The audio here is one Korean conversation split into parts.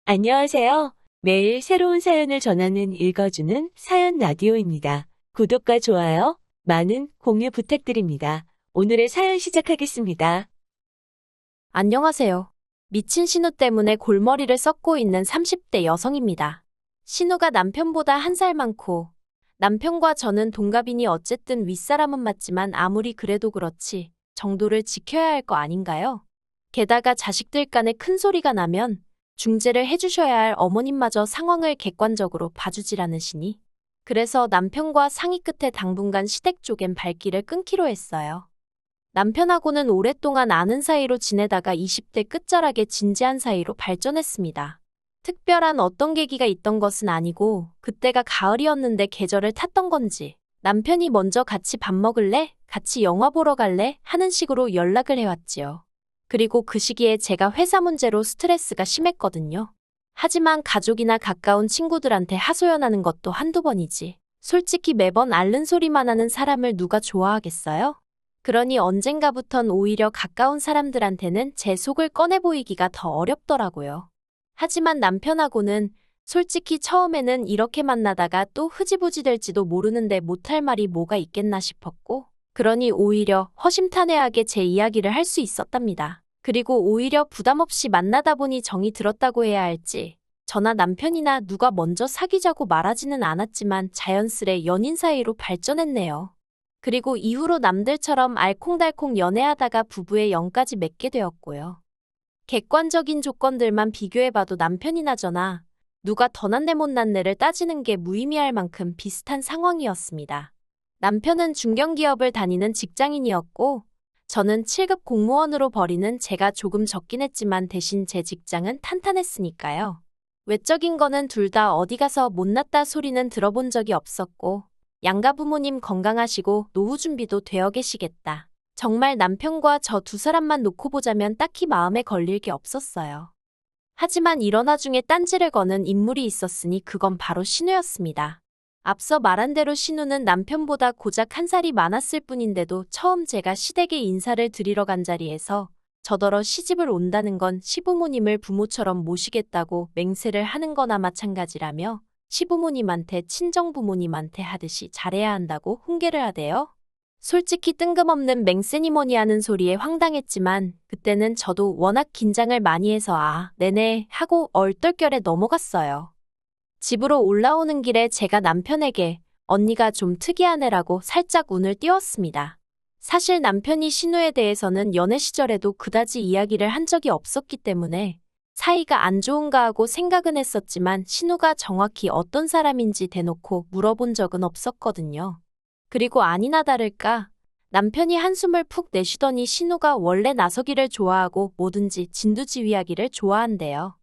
안녕하세요. 매일 새로운 사연을 전하는 읽어주는 사연 라디오입니다. 구독과 좋아요, 많은 공유 부탁드립니다. 오늘의 사연 시작하겠습니다. 안녕하세요. 미친 신우 때문에 골머리를 썩고 있는 30대 여성입니다. 신우가 남편보다 한 살 많고 남편과 저는 동갑이니 어쨌든 윗사람은 맞지만 아무리 그래도 그렇지 정도를 지켜야 할 거 아닌가요? 게다가 자식들 간에 큰 소리가 나면 중재를 해주셔야 할 어머님마저 상황을 객관적으로 봐주질 않으시니 그래서 남편과 상의 끝에 당분간 시댁 쪽엔 발길을 끊기로 했어요. 남편하고는 오랫동안 아는 사이로 지내다가 20대 끝자락에 진지한 사이로 발전했습니다. 특별한 어떤 계기가 있던 것은 아니고 그때가 가을이었는데 계절을 탔던 건지 남편이 먼저 같이 밥 먹을래? 같이 영화 보러 갈래? 하는 식으로 연락을 해왔지요. 그리고 그 시기에 제가 회사 문제로 스트레스가 심했거든요. 하지만 가족이나 가까운 친구들한테 하소연하는 것도 한두 번이지. 솔직히 매번 앓는 소리만 하는 사람을 누가 좋아하겠어요? 그러니 언젠가부턴 오히려 가까운 사람들한테는 제 속을 꺼내 보이기가 더 어렵더라고요. 하지만 남편하고는 솔직히 처음에는 이렇게 만나다가 또 흐지부지 될지도 모르는데 못할 말이 뭐가 있겠나 싶었고, 그러니 오히려 허심탄회하게 제 이야기를 할 수 있었답니다. 그리고 오히려 부담 없이 만나다 보니 정이 들었다고 해야 할지, 저나 남편이나 누가 먼저 사귀자고 말하지는 않았지만 자연스레 연인 사이로 발전했네요. 그리고 이후로 남들처럼 알콩달콩 연애하다가 부부의 영까지 맺게 되었고요. 객관적인 조건들만 비교해봐도 남편이나 저나 누가 더 낫네 못 낫네를 따지는 게 무의미할 만큼 비슷한 상황이었습니다. 남편은 중견기업을 다니는 직장인이었고 저는 7급 공무원으로 벌이는 제가 조금 적긴 했지만 대신 제 직장은 탄탄했으니까요. 외적인 거는 둘 다 어디 가서 못났다 소리는 들어본 적이 없었고 양가 부모님 건강하시고 노후 준비도 되어 계시겠다. 정말 남편과 저 두 사람만 놓고 보자면 딱히 마음에 걸릴 게 없었어요. 하지만 이런 와중에 딴지를 거는 인물이 있었으니 그건 바로 신우였습니다. 앞서 말한 대로 신우는 남편보다 고작 한 살이 많았을 뿐인데도 처음 제가 시댁에 인사를 드리러 간 자리에서 저더러 시집을 온다는 건 시부모님을 부모처럼 모시겠다고 맹세를 하는 거나 마찬가지라며 시부모님한테 친정부모님한테 하듯이 잘해야 한다고 훈계를 하대요. 솔직히 뜬금없는 맹세니 뭐니 하는 소리에 황당했지만 그때는 저도 워낙 긴장을 많이 해서 네네 하고 얼떨결에 넘어갔어요. 집으로 올라오는 길에 제가 남편에게 언니가 좀 특이한 애라고 살짝 운을 띄웠습니다. 사실 남편이 신우에 대해서는 연애 시절에도 그다지 이야기를 한 적이 없었기 때문에 사이가 안 좋은가 하고 생각은 했었지만 신우가 정확히 어떤 사람인지 대놓고 물어본 적은 없었거든요. 그리고 아니나 다를까 남편이 한숨을 푹 내쉬더니 신우가 원래 나서기를 좋아하고 뭐든지 진두지휘하기를 좋아한대요.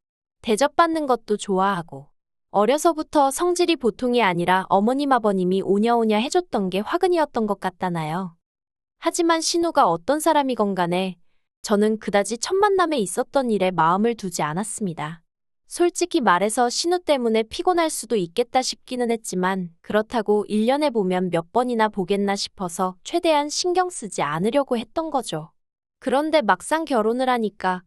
대접받는 것도 좋아하고 어려서부터 성질이 보통이 아니라 어머님 아버님이 오냐오냐 해줬던 게 화근이었던 것 같다나요. 하지만 신우가 어떤 사람이건 간에 저는 그다지 첫 만남에 있었던 일에 마음을 두지 않았습니다. 솔직히 말해서 신우 때문에 피곤할 수도 있겠다 싶기는 했지만 그렇다고 1년에 보면 몇 번이나 보겠나 싶어서 최대한 신경 쓰지 않으려고 했던 거죠. 그런데 막상 결혼을 하니까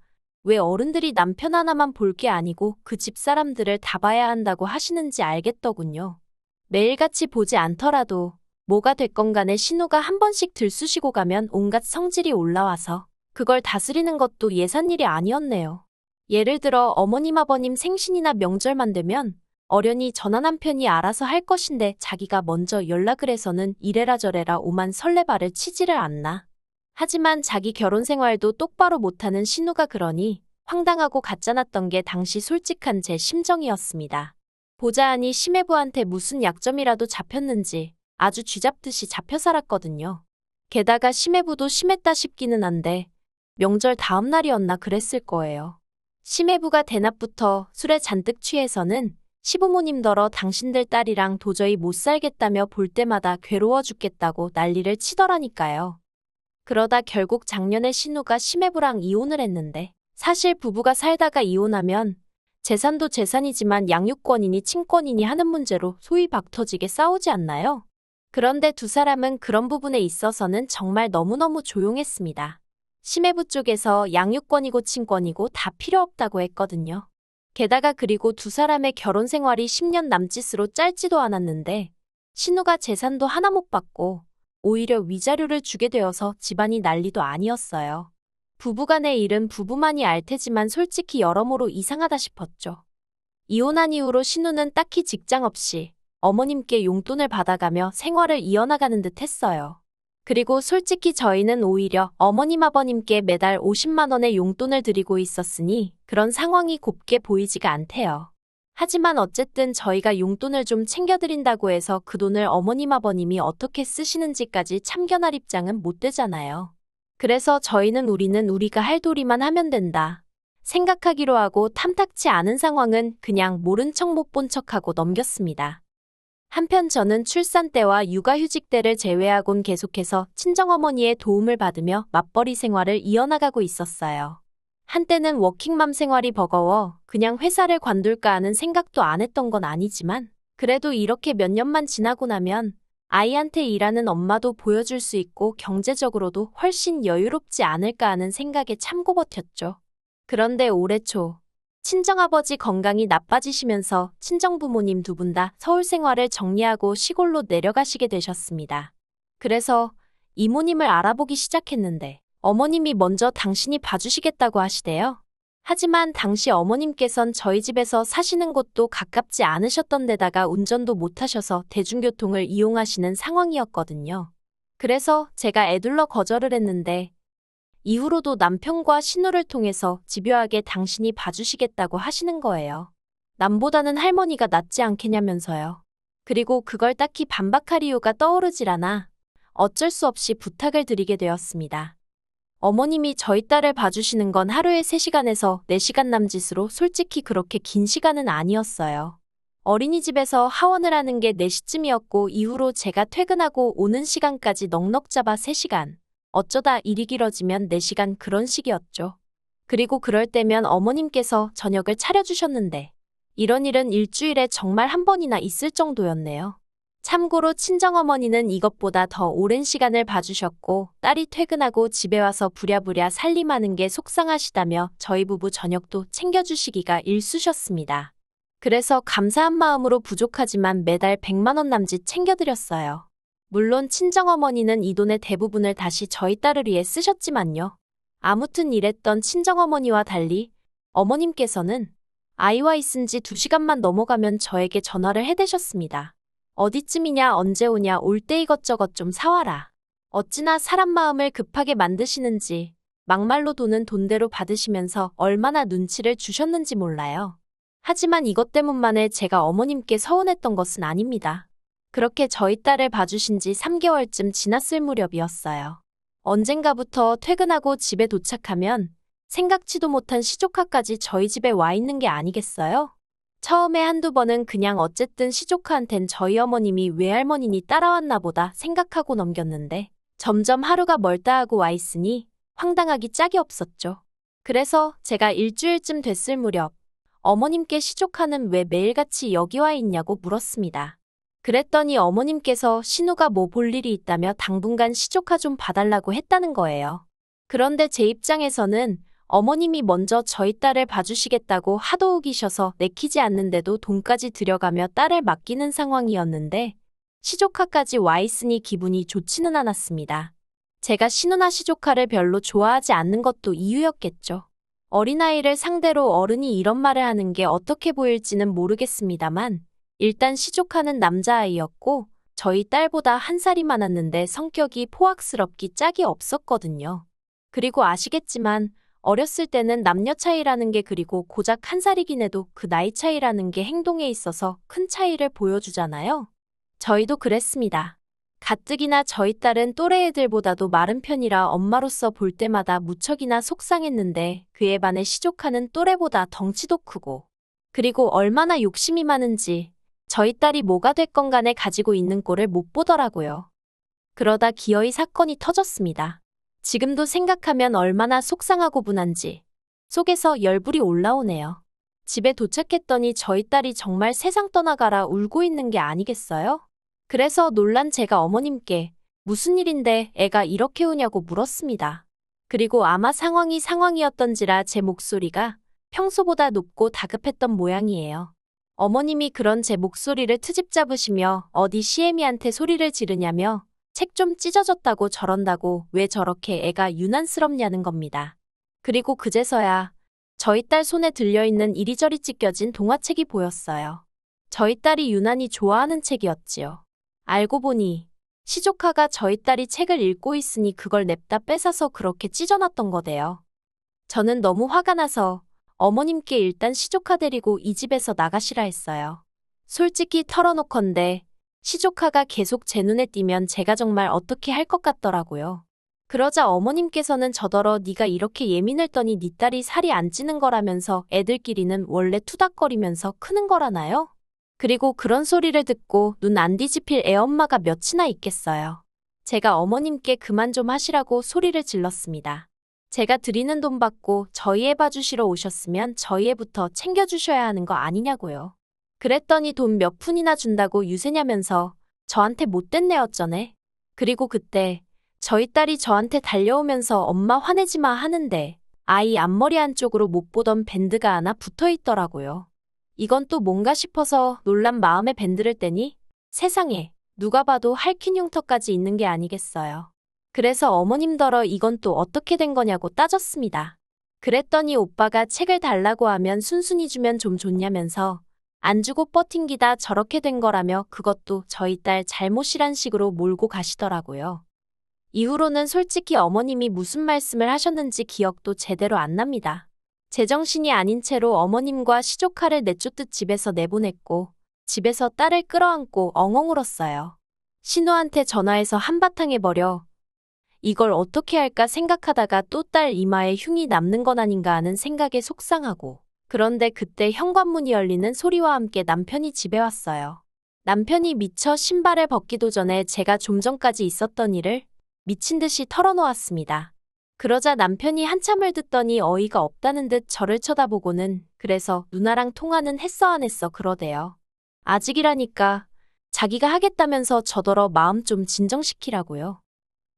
왜 어른들이 남편 하나만 볼 게 아니고 그 집 사람들을 다 봐야 한다고 하시는지 알겠더군요. 매일같이 보지 않더라도 뭐가 됐건 간에 신우가 한 번씩 들쑤시고 가면 온갖 성질이 올라와서 그걸 다스리는 것도 예산일이 아니었네요. 예를 들어 어머님 아버님 생신이나 명절만 되면 어련히 전화 남편이 알아서 할 것인데 자기가 먼저 연락을 해서는 이래라 저래라 오만 설레발을 치지를 않나. 하지만 자기 결혼 생활도 똑바로 못하는 신우가 그러니 황당하고 가짜났던 게 당시 솔직한 제 심정이었습니다. 보자하니 심해부한테 무슨 약점이라도 잡혔는지 아주 쥐잡듯이 잡혀 살았거든요. 게다가 심해부도 심했다 싶기는 한데 명절 다음 날이었나 그랬을 거예요. 심해부가 대낮부터 술에 잔뜩 취해서는 시부모님더러 당신들 딸이랑 도저히 못 살겠다며 볼 때마다 괴로워 죽겠다고 난리를 치더라니까요. 그러다 결국 작년에 신우가 심해부랑 이혼을 했는데 사실 부부가 살다가 이혼하면 재산도 재산이지만 양육권이니 친권이니 하는 문제로 소위 박터지게 싸우지 않나요? 그런데 두 사람은 그런 부분에 있어서는 정말 너무너무 조용했습니다. 심해부 쪽에서 양육권이고 친권이고 다 필요 없다고 했거든요. 게다가 그리고 두 사람의 결혼 생활이 10년 남짓으로 짧지도 않았는데 신우가 재산도 하나 못 받고 오히려 위자료를 주게 되어서 집안이 난리도 아니었어요. 부부간의 일은 부부만이 알 테지만 솔직히 여러모로 이상하다 싶었죠. 이혼한 이후로 신우는 딱히 직장 없이 어머님께 용돈을 받아가며 생활을 이어나가는 듯 했어요. 그리고 솔직히 저희는 오히려 어머님 아버님께 매달 50만 원의 용돈을 드리고 있었으니 그런 상황이 곱게 보이지가 않대요. 하지만 어쨌든 저희가 용돈을 좀 챙겨드린다고 해서 그 돈을 어머님 아버님이 어떻게 쓰시는지까지 참견할 입장은 못 되잖아요. 그래서 저희는 우리는 우리가 할 도리만 하면 된다 생각하기로 하고 탐탁치 않은 상황은 그냥 모른 척 못 본 척하고 넘겼습니다. 한편 저는 출산 때와 육아휴직 때를 제외하곤 계속해서 친정어머니의 도움을 받으며 맞벌이 생활을 이어나가고 있었어요. 한때는 워킹맘 생활이 버거워 그냥 회사를 관둘까 하는 생각도 안 했던 건 아니지만 그래도 이렇게 몇 년만 지나고 나면 아이한테 일하는 엄마도 보여줄 수 있고 경제적으로도 훨씬 여유롭지 않을까 하는 생각에 참고 버텼죠. 그런데 올해 초 친정아버지 건강이 나빠지시면서 친정부모님 두 분 다 서울 생활을 정리하고 시골로 내려가시게 되셨습니다. 그래서 이모님을 알아보기 시작했는데 어머님이 먼저 당신이 봐주시겠다고 하시대요. 하지만 당시 어머님께선 저희 집에서 사시는 곳도 가깝지 않으셨던 데다가 운전도 못하셔서 대중교통을 이용하시는 상황이었거든요. 그래서 제가 애둘러 거절을 했는데 이후로도 남편과 신우를 통해서 집요하게 당신이 봐주시겠다고 하시는 거예요. 남보다는 할머니가 낫지 않겠냐면서요. 그리고 그걸 딱히 반박할 이유가 떠오르질 않아 어쩔 수 없이 부탁을 드리게 되었습니다. 어머님이 저희 딸을 봐주시는 건 하루에 3시간에서 4시간 남짓으로 솔직히 그렇게 긴 시간은 아니었어요. 어린이집에서 하원을 하는 게 4시쯤이었고 이후로 제가 퇴근하고 오는 시간까지 넉넉 잡아 3시간. 어쩌다 일이 길어지면 4시간 그런 식이었죠. 그리고 그럴 때면 어머님께서 저녁을 차려주셨는데 이런 일은 일주일에 정말 한 번이나 있을 정도였네요. 참고로 친정어머니는 이것보다 더 오랜 시간을 봐주셨고 딸이 퇴근하고 집에 와서 부랴부랴 살림하는 게 속상하시다며 저희 부부 저녁도 챙겨주시기가 일쑤셨습니다. 그래서 감사한 마음으로 부족하지만 매달 100만 원 남짓 챙겨드렸어요. 물론 친정어머니는 이 돈의 대부분을 다시 저희 딸을 위해 쓰셨지만요. 아무튼 이랬던 친정어머니와 달리 어머님께서는 아이와 있은 지 2시간만 넘어가면 저에게 전화를 해대셨습니다. 어디쯤이냐, 언제 오냐, 올 때 이것저것 좀 사와라. 어찌나 사람 마음을 급하게 만드시는지 막말로 돈은 돈대로 받으시면서 얼마나 눈치를 주셨는지 몰라요. 하지만 이것 때문만에 제가 어머님께 서운했던 것은 아닙니다. 그렇게 저희 딸을 봐주신 지 3개월쯤 지났을 무렵이었어요. 언젠가부터 퇴근하고 집에 도착하면 생각지도 못한 시조카까지 저희 집에 와 있는 게 아니겠어요? 처음에 한두 번은 그냥 어쨌든 시조카한텐 저희 어머님이 외할머니니 따라왔나 보다 생각하고 넘겼는데 점점 하루가 멀다 하고 와 있으니 황당하기 짝이 없었죠. 그래서 제가 일주일쯤 됐을 무렵 어머님께 시조카는 왜 매일같이 여기 와 있냐고 물었습니다. 그랬더니 어머님께서 신우가 뭐 볼 일이 있다며 당분간 시조카 좀 봐달라고 했다는 거예요. 그런데 제 입장에서는 어머님이 먼저 저희 딸을 봐주시겠다고 하도 우기셔서 내키지 않는데도 돈까지 들여가며 딸을 맡기는 상황이었는데 시조카까지 와 있으니 기분이 좋지는 않았습니다. 제가 신우나 시조카를 별로 좋아하지 않는 것도 이유였겠죠. 어린아이를 상대로 어른이 이런 말을 하는 게 어떻게 보일지는 모르겠습니다만 일단 시조카는 남자아이였고 저희 딸보다 1살이 많았는데 성격이 포악스럽기 짝이 없었거든요. 그리고 아시겠지만 어렸을 때는 남녀 차이라는 게 그리고 고작 1살이긴 해도 그 나이 차이라는 게 행동에 있어서 큰 차이를 보여주잖아요. 저희도 그랬습니다. 가뜩이나 저희 딸은 또래 애들보다도 마른 편이라 엄마로서 볼 때마다 무척이나 속상했는데 그에 반해 시조카는 또래보다 덩치도 크고 그리고 얼마나 욕심이 많은지 저희 딸이 뭐가 됐건 간에 가지고 있는 꼴을 못 보더라고요. 그러다 기어이 사건이 터졌습니다. 지금도 생각하면 얼마나 속상하고 분한지 속에서 열불이 올라오네요. 집에 도착했더니 저희 딸이 정말 세상 떠나가라 울고 있는 게 아니겠어요? 그래서 놀란 제가 어머님께 무슨 일인데 애가 이렇게 우냐고 물었습니다. 그리고 아마 상황이 상황이었던지라 제 목소리가 평소보다 높고 다급했던 모양이에요. 어머님이 그런 제 목소리를 트집 잡으시며 어디 시애미한테 소리를 지르냐며 책 좀 찢어졌다고 저런다고 왜 저렇게 애가 유난스럽냐는 겁니다. 그리고 그제서야 저희 딸 손에 들려있는 이리저리 찢겨진 동화책이 보였어요. 저희 딸이 유난히 좋아하는 책이었지요. 알고 보니 시조카가 저희 딸이 책을 읽고 있으니 그걸 냅다 뺏어서 그렇게 찢어놨던 거대요. 저는 너무 화가 나서 어머님께 일단 시조카 데리고 이 집에서 나가시라 했어요. 솔직히 털어놓건대 시조카가 계속 제 눈에 띄면 제가 정말 어떻게 할 것 같더라고요. 그러자 어머님께서는 저더러 네가 이렇게 예민했더니 네 딸이 살이 안 찌는 거라면서 애들끼리는 원래 투닥거리면서 크는 거라나요? 그리고 그런 소리를 듣고 눈 안 뒤집힐 애엄마가 몇이나 있겠어요. 제가 어머님께 그만 좀 하시라고 소리를 질렀습니다. 제가 드리는 돈 받고 저희 애 봐주시러 오셨으면 저희 애부터 챙겨주셔야 하는 거 아니냐고요. 그랬더니 돈 몇 푼이나 준다고 유세냐면서 저한테 못된 내 어쩌네. 그리고 그때 저희 딸이 저한테 달려오면서 엄마 화내지 마 하는데 아이 앞머리 안쪽으로 못 보던 밴드가 하나 붙어 있더라고요. 이건 또 뭔가 싶어서 놀란 마음에 밴드를 떼니 세상에 누가 봐도 할킨 흉터까지 있는 게 아니겠어요. 그래서 어머님더러 이건 또 어떻게 된 거냐고 따졌습니다. 그랬더니 오빠가 책을 달라고 하면 순순히 주면 좀 좋냐면서 안 주고 뻗팅기다 저렇게 된 거라며 그것도 저희 딸 잘못이란 식으로 몰고 가시더라고요. 이후로는 솔직히 어머님이 무슨 말씀을 하셨는지 기억도 제대로 안 납니다. 제정신이 아닌 채로 어머님과 시조카를 내쫓듯 집에서 내보냈고 집에서 딸을 끌어안고 엉엉 울었어요. 신우한테 전화해서 한바탕 해버려 이걸 어떻게 할까 생각하다가 또 딸 이마에 흉이 남는 건 아닌가 하는 생각에 속상하고 그런데 그때 현관문이 열리는 소리와 함께 남편이 집에 왔어요. 남편이 미처 신발을 벗기도 전에 제가 좀 전까지 있었던 일을 미친 듯이 털어놓았습니다. 그러자 남편이 한참을 듣더니 어이가 없다는 듯 저를 쳐다보고는 그래서 누나랑 통화는 했어 안 했어 그러대요. 아직이라니까 자기가 하겠다면서 저더러 마음 좀 진정시키라고요.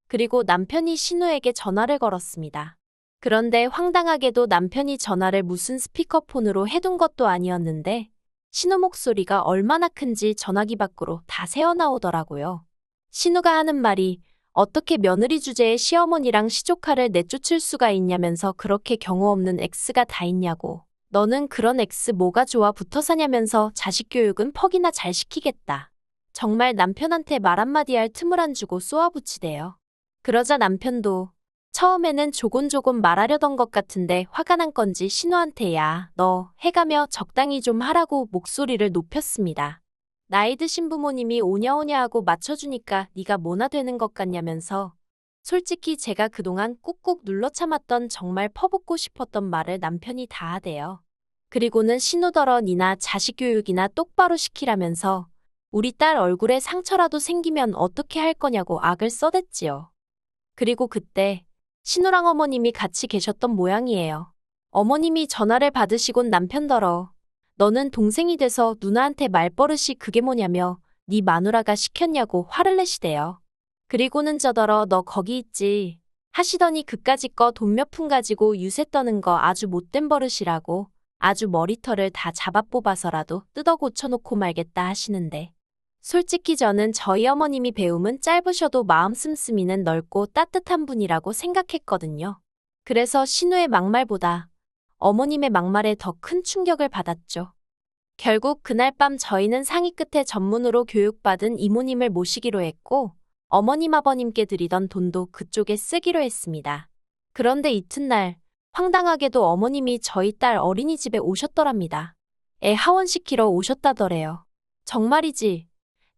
그리고 남편이 신우에게 전화를 걸었습니다. 그런데 황당하게도 남편이 전화를 무슨 스피커폰으로 해둔 것도 아니었는데 신우 목소리가 얼마나 큰지 전화기 밖으로 다 새어나오더라고요. 신우가 하는 말이 어떻게 며느리 주제에 시어머니랑 시조카를 내쫓을 수가 있냐면서 그렇게 경우 없는 X가 다 있냐고. 너는 그런 X 뭐가 좋아 붙어 사냐면서 자식 교육은 퍽이나 잘 시키겠다. 정말 남편한테 말 한마디 할 틈을 안 주고 쏘아붙이대요. 그러자 남편도 처음에는 조곤조곤 말하려던 것 같은데 화가 난 건지 신우한테 야, 너 해가며 적당히 좀 하라고 목소리를 높였습니다. 나이 드신 부모님이 오냐오냐 하고 맞춰주니까 네가 뭐나 되는 것 같냐면서 솔직히 제가 그동안 꾹꾹 눌러 참았던 정말 퍼붓고 싶었던 말을 남편이 다 하대요. 그리고는 신우더러 니나 자식 교육이나 똑바로 시키라면서 우리 딸 얼굴에 상처라도 생기면 어떻게 할 거냐고 악을 써댔지요. 그리고 그때 신우랑 어머님이 같이 계셨던 모양이에요. 어머님이 전화를 받으시곤 남편더러 너는 동생이 돼서 누나한테 말버릇이 그게 뭐냐며 네 마누라가 시켰냐고 화를 내시대요. 그리고는 저더러 너 거기 있지 하시더니 그까짓 거 돈 몇 푼 가지고 유세 떠는 거 아주 못된 버릇이라고 아주 머리털을 다 잡아 뽑아서라도 뜯어 고쳐놓고 말겠다 하시는데 솔직히 저는 저희 어머님이 배움은 짧으셔도 마음 씀씀이는 넓고 따뜻한 분이라고 생각했거든요. 그래서 신우의 막말보다 어머님의 막말에 더 큰 충격을 받았죠. 결국 그날 밤 저희는 상의 끝에 전문으로 교육받은 이모님을 모시기로 했고 어머님 아버님께 드리던 돈도 그쪽에 쓰기로 했습니다. 그런데 이튿날 황당하게도 어머님이 저희 딸 어린이집에 오셨더랍니다. 애 하원시키러 오셨다더래요. 정말이지.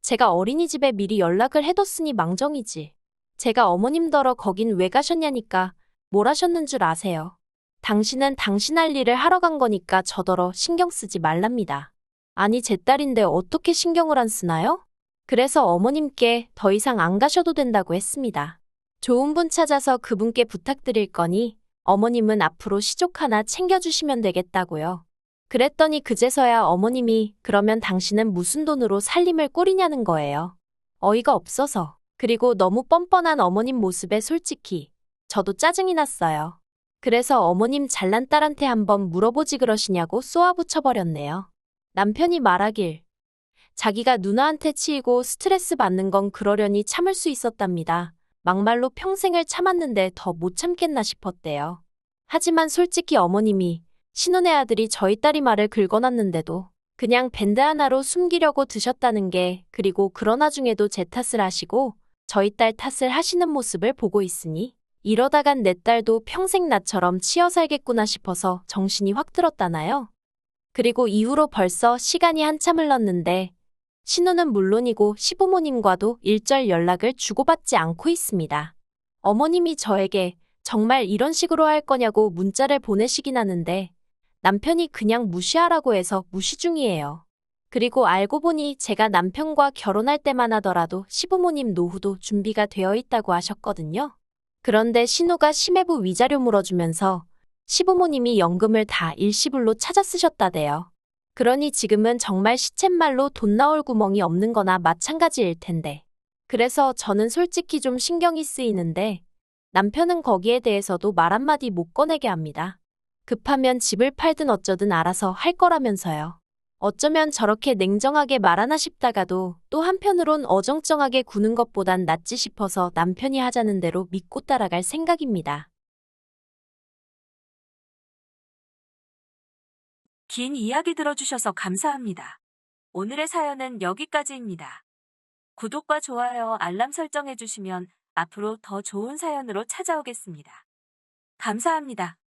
제가 어린이집에 미리 연락을 해뒀으니 망정이지. 제가 어머님더러 거긴 왜 가셨냐니까 뭘 하셨는 줄 아세요. 당신은 당신 할 일을 하러 간 거니까 저더러 신경 쓰지 말랍니다. 아니 제 딸인데 어떻게 신경을 안 쓰나요? 그래서 어머님께 더 이상 안 가셔도 된다고 했습니다. 좋은 분 찾아서 그분께 부탁드릴 거니 어머님은 앞으로 시족 하나 챙겨주시면 되겠다고요. 그랬더니 그제서야 어머님이 그러면 당신은 무슨 돈으로 살림을 꾸리냐는 거예요. 어이가 없어서. 그리고 너무 뻔뻔한 어머님 모습에 솔직히 저도 짜증이 났어요. 그래서 어머님 잘난 딸한테 한번 물어보지 그러시냐고 쏘아붙여버렸네요. 남편이 말하길 자기가 누나한테 치이고 스트레스 받는 건 그러려니 참을 수 있었답니다. 막말로 평생을 참았는데 더 못 참겠나 싶었대요. 하지만 솔직히 어머님이 신혼의 아들이 저희 딸이 말을 긁어놨는데도 그냥 밴드 하나로 숨기려고 드셨다는 게, 그리고 그런 와중에도 제 탓을 하시고 저희 딸 탓을 하시는 모습을 보고 있으니 이러다간 내 딸도 평생 나처럼 치여 살겠구나 싶어서 정신이 확 들었다나요. 그리고 이후로 벌써 시간이 한참 흘렀는데 신우는 물론이고 시부모님과도 일절 연락을 주고받지 않고 있습니다. 어머님이 저에게 정말 이런 식으로 할 거냐고 문자를 보내시긴 하는데 남편이 그냥 무시하라고 해서 무시 중이에요. 그리고 알고 보니 제가 남편과 결혼할 때만 하더라도 시부모님 노후도 준비가 되어 있다고 하셨거든요. 그런데 신우가 시매부 위자료 물어주면서 시부모님이 연금을 다 일시불로 찾아 쓰셨다대요. 그러니 지금은 정말 시쳇말로 돈 나올 구멍이 없는 거나 마찬가지일 텐데. 그래서 저는 솔직히 좀 신경이 쓰이는데 남편은 거기에 대해서도 말 한마디 못 꺼내게 합니다. 급하면 집을 팔든 어쩌든 알아서 할 거라면서요. 어쩌면 저렇게 냉정하게 말하나 싶다가도 또 한편으론 어정쩡하게 구는 것보단 낫지 싶어서 남편이 하자는 대로 믿고 따라갈 생각입니다. 긴 이야기 들어주셔서 감사합니다. 오늘의 사연은 여기까지입니다. 구독과 좋아요, 알람 설정해주시면 앞으로 더 좋은 사연으로 찾아오겠습니다. 감사합니다.